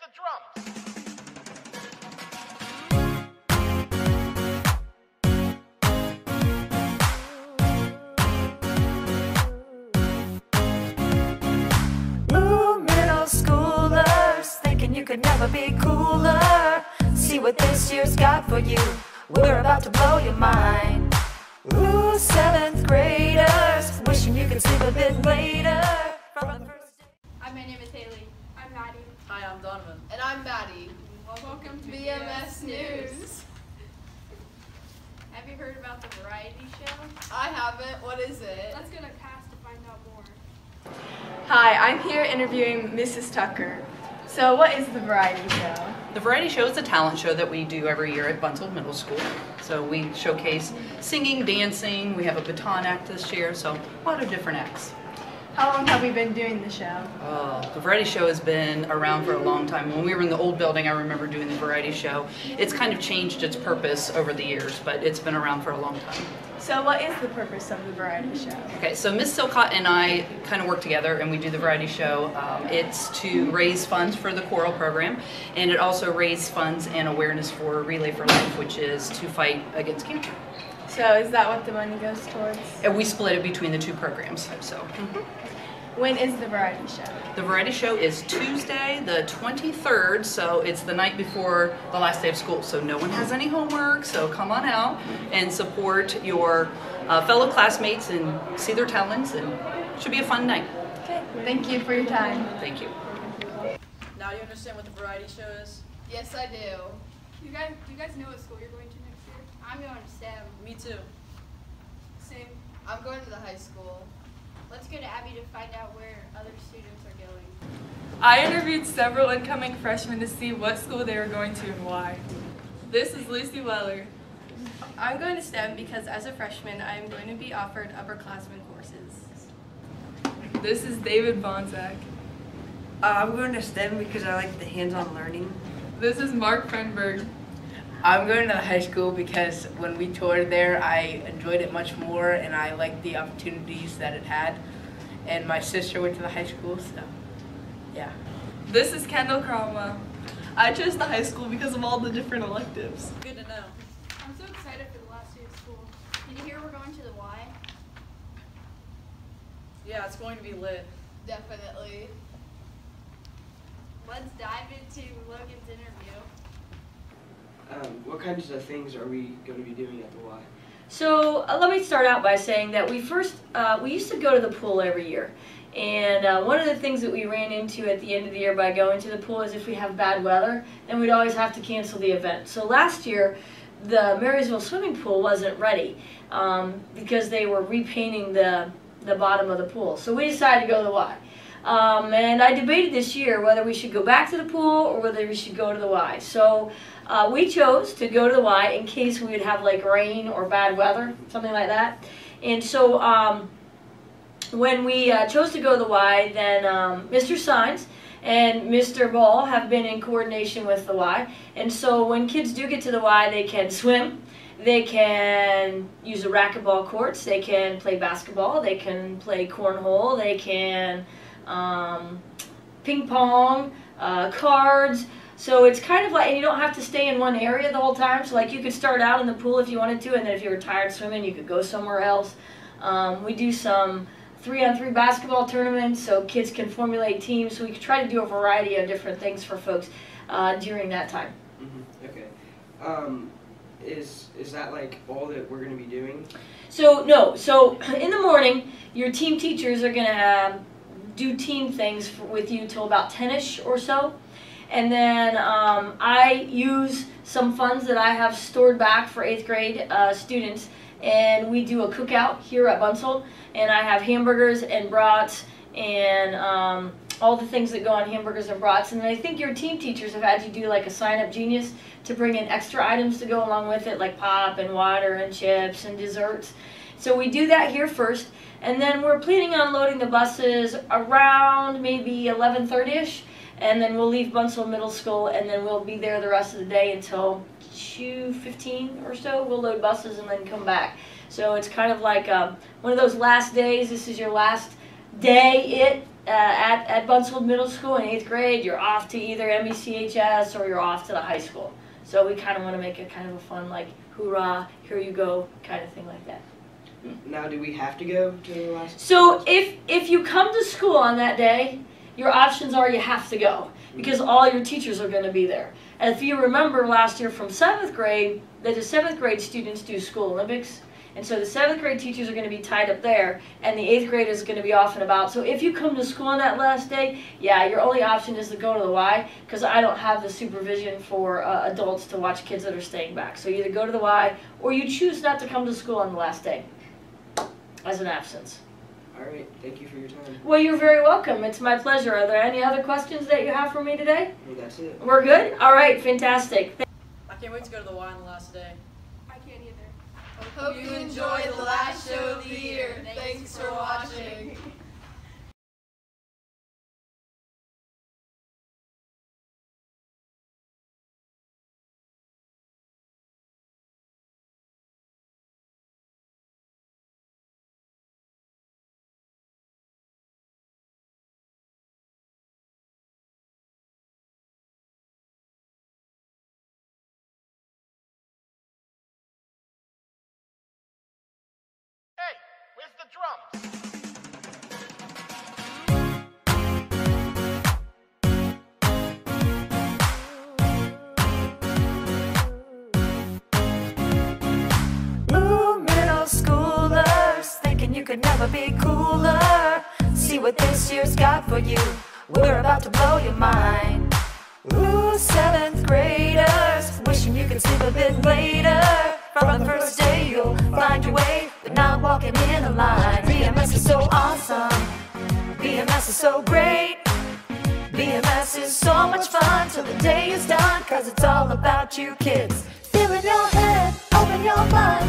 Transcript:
the drums. Ooh, middle schoolers, thinking you could never be cooler. See what this year's got for you. We're about to blow your mind. Ooh, 7th graders, wishing you could sleep a bit later. From the first day. Hi, my name is Haley. I'm Maddie. Hi, I'm Donovan. And I'm Maddie. Welcome to BMS News. Have you heard about the variety show? I haven't. What is it? Let's go to cast to find out more. Hi, I'm here interviewing Mrs. Tucker. So what is the variety show? The variety show is a talent show that we do every year at Bunsold Middle School. So we showcase singing, dancing, we have a baton act this year, so a lot of different acts. How long have we been doing the show? The variety show has been around for a long time. When we were in the old building, I remember doing the variety show. It's kind of changed its purpose over the years, but it's been around for a long time. So what is the purpose of the variety show? Okay, so Miss Silcott and I kind of work together and we do the variety show. It's to raise funds for the choral program, and it also raises funds and awareness for Relay for Life, which is to fight against cancer. So is that what the money goes towards? And we split it between the two programs. So. When is the variety show? The variety show is Tuesday the 23rd, so it's the night before the last day of school. So no one has any homework, so come on out and support your fellow classmates and see their talents, and it should be a fun night. Okay, thank you for your time. Thank you. Now you understand what the variety show is? Yes, I do. Do you guys know what school you're going to next year? I'm going to STEM. Me too. Same. I'm going to the high school. Let's go to Abby to find out where other students are going. I interviewed several incoming freshmen to see what school they were going to and why. This is Lucy Weller. I'm going to STEM because as a freshman, I am going to be offered upperclassmen courses. This is David Bonsack. I'm going to STEM because I like the hands-on learning. This is Mark Frenberg. I'm going to the high school because when we toured there, I enjoyed it much more and I liked the opportunities that it had. And my sister went to the high school, so yeah. This is Kendall Cromwell. I chose the high school because of all the different electives. Good to know. I'm so excited for the last day of school. Did you hear we're going to the Y? Yeah, it's going to be lit. Definitely. Let's dive into Logan's interview. What kinds of things are we going to be doing at the Y? So let me start out by saying that we used to go to the pool every year, and one of the things that we ran into at the end of the year by going to the pool is if we have bad weather, then we'd always have to cancel the event. So last year, the Marysville swimming pool wasn't ready because they were repainting the bottom of the pool. So we decided to go to the Y. And I debated this year whether we should go back to the pool or whether we should go to the Y. So we chose to go to the Y in case we would have like rain or bad weather, something like that. And so when we chose to go to the Y, then Mr. Sines and Mr. Ball have been in coordination with the Y. And so when kids do get to the Y, they can swim, they can use the racquetball courts, they can play basketball, they can play cornhole, they can ping pong, cards. So it's kind of like, and you don't have to stay in one area the whole time. So like you could start out in the pool if you wanted to, and then if you were tired swimming, you could go somewhere else. We do some 3-on-3 basketball tournaments so kids can formulate teams. So we try to do a variety of different things for folks during that time. Mm-hmm. Okay. Is that like all that we're going to be doing? So no. So in the morning, your team teachers are going to do team things with you till about 10-ish or so. And then I use some funds that I have stored back for 8th grade students, and we do a cookout here at Bunsold, and I have hamburgers and brats and all the things that go on hamburgers and brats. And I think your team teachers have had you do like a sign-up genius to bring in extra items to go along with it, like pop and water and chips and desserts. So we do that here first, and then we're planning on loading the buses around maybe 11:30ish, and then we'll leave Bunsold Middle School, and then we'll be there the rest of the day until 2:15 or so. We'll load buses and then come back. So it's kind of like one of those last days. This is your last day at Bunsold Middle School in 8th grade, you're off to either MECHS or you're off to the high school. So we kind of want to make it kind of a fun, like, hoorah, here you go, kind of thing like that. Now, do we have to go to the last? So if you come to school on that day, your options are you have to go because all your teachers are going to be there. And if you remember last year from 7th grade, that the 7th grade students do school Olympics. And so the 7th grade teachers are going to be tied up there, and the 8th grade is going to be off and about. So if you come to school on that last day, yeah, your only option is to go to the Y, because I don't have the supervision for adults to watch kids that are staying back. So you either go to the Y, or you choose not to come to school on the last day as an absence. All right, thank you for your time. Well, you're very welcome. It's my pleasure. Are there any other questions that you have for me today? No, that's it. We're good? All right, fantastic. I can't wait to go to the Y on the last day. I can't either. Hope you enjoy the last show of the year. Thanks for watching. Hey, where's the drums? Ooh, middle schoolers, thinking you could never be cooler. See what this year's got for you. We're about to blow your mind. Ooh, 7th graders, wishing you could sleep a bit later. From the first day you'll find your way, but not walking in a line. BMS is so awesome. BMS is so great. BMS is so much fun till the day is done, 'cause it's all about you kids. Fill in your head, open your mind.